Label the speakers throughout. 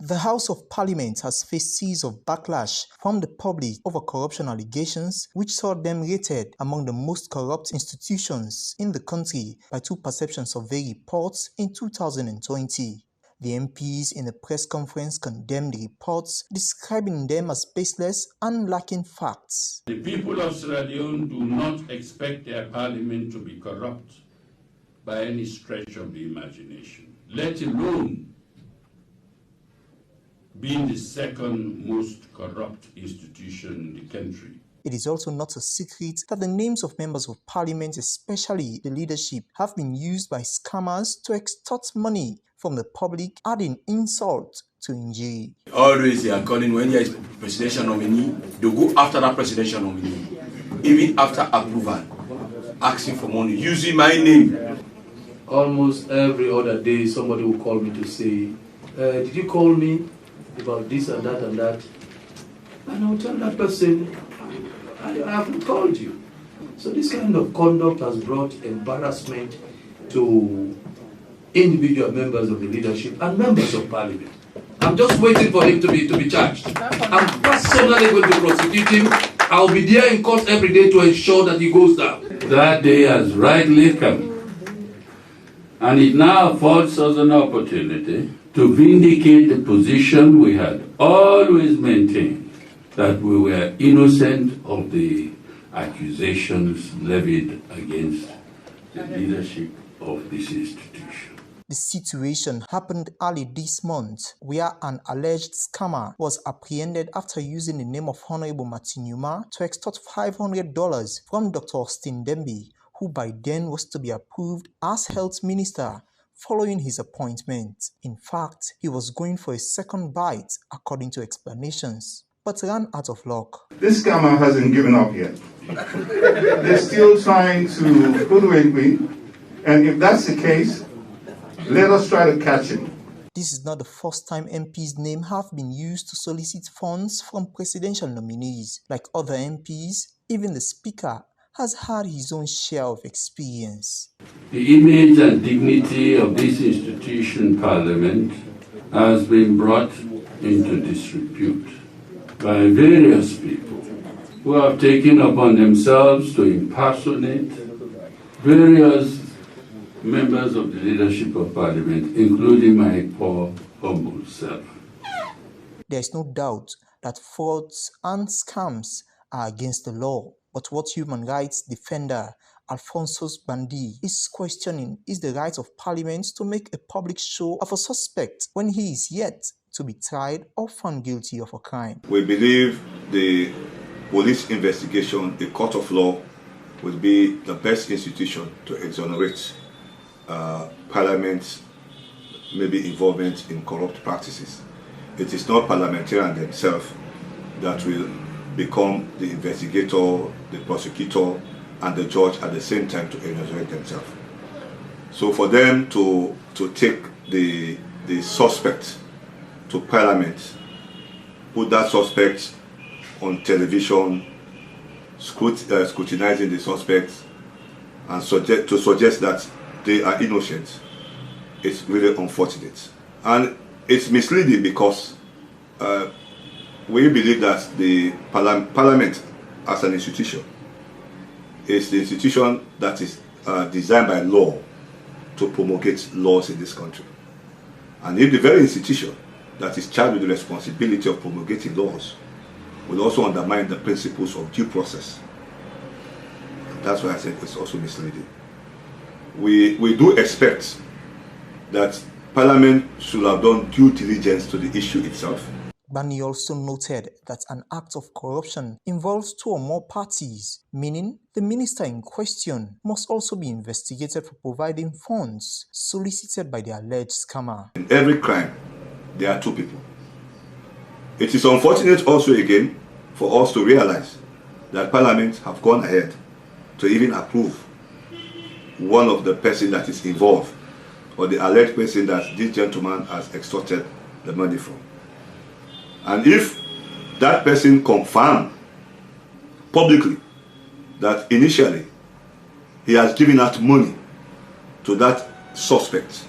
Speaker 1: The House of Parliament has faced series of backlash from the public over corruption allegations, which saw them rated among the most corrupt institutions in the country by two perception survey reports in 2020. The MPs in a press conference condemned the reports, describing them as baseless and lacking facts.
Speaker 2: The people of Sierra Leone do not expect their parliament to be corrupt by any stretch of the imagination, let alone being the second most corrupt institution in the country.
Speaker 1: It is also not a secret that the names of members of parliament, especially the leadership, have been used by scammers to extort money from the public, adding insult to injury.
Speaker 3: Always they are calling when there is presidential nominee, they go after that presidential nominee, even after approval, asking for money, using my name.
Speaker 4: Almost every other day somebody will call me to say, did you call me about this and that and that? And I'll tell that person, I haven't called you. So this kind of conduct has brought embarrassment to individual members of the leadership and members of parliament. I'm just waiting for him to be charged. I'm personally going to prosecute him. I'll be there in court every day to ensure that he goes down.
Speaker 2: That day has rightly come, and it now affords us an opportunity to vindicate the position we had always maintained, that we were innocent of the accusations levied against the leadership of this institution.
Speaker 1: The situation happened early this month, where an alleged scammer was apprehended after using the name of Honorable Martinuma to extort $500 from Dr. Austin Demby, who by then was to be approved as health minister following his appointment. In fact, he was going for a second bite, according to explanations, but ran out of luck.
Speaker 5: This scammer hasn't given up yet. They're still trying to hoodwink me, and if that's the case, let us try to catch him.
Speaker 1: This is not the first time MPs' names have been used to solicit funds from presidential nominees. Like other MPs, even the Speaker has had his own share of experience.
Speaker 2: The image and dignity of this institution, Parliament, has been brought into disrepute by various people who have taken upon themselves to impersonate various members of the leadership of Parliament, including my poor, humble self.
Speaker 1: There is no doubt that frauds and scams are against the law. But what human rights defender Alfonso Bandy is questioning is the right of Parliament to make a public show of a suspect when he is yet to be tried or found guilty of a crime.
Speaker 6: We believe the police investigation, the court of law, will be the best institution to exonerate Parliament's maybe involvement in corrupt practices. It is not parliamentarians themselves that will become the investigator, the prosecutor, and the judge at the same time to exonerate themselves. So for them to take the suspect to Parliament, put that suspect on television, scrutinizing the suspect, and suggest that they are innocent, it's really unfortunate. And it's misleading because we believe that the Parliament as an institution is the institution that is designed by law to promulgate laws in this country. And if the very institution that is charged with the responsibility of promulgating laws will also undermine the principles of due process, that's why I said it's also misleading. We do expect that Parliament should have done due diligence to the issue itself.
Speaker 1: Bani also noted that an act of corruption involves two or more parties, meaning the minister in question must also be investigated for providing funds solicited by the alleged scammer.
Speaker 6: In every crime, there are two people. It is unfortunate also again for us to realize that Parliament have gone ahead to even approve one of the person that is involved, or the alleged person that this gentleman has extorted the money from. And if that person confirms publicly that initially he has given out money to that suspect,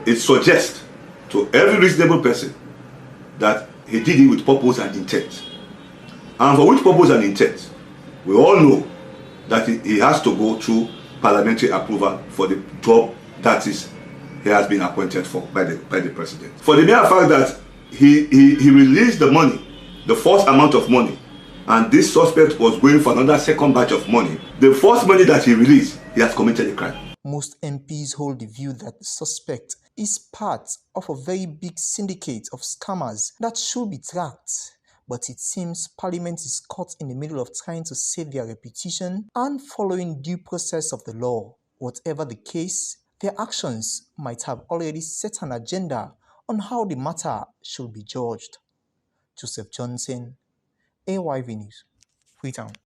Speaker 6: it suggests to every reasonable person that he did it with purpose and intent. And for which purpose and intent? We all know that he has to go through parliamentary approval for the job that is he has been appointed for by the president. For the mere fact that he released the money, the first amount of money, and this suspect was going for another second batch of money, the first money that he released, he has committed a crime.
Speaker 1: Most MPs hold the view that the suspect is part of a very big syndicate of scammers that should be tracked. But it seems Parliament is caught in the middle of trying to save their reputation and following due process of the law. Whatever the case, their actions might have already set an agenda on how the matter should be judged. Joseph Johnson, AYV News, Freetown.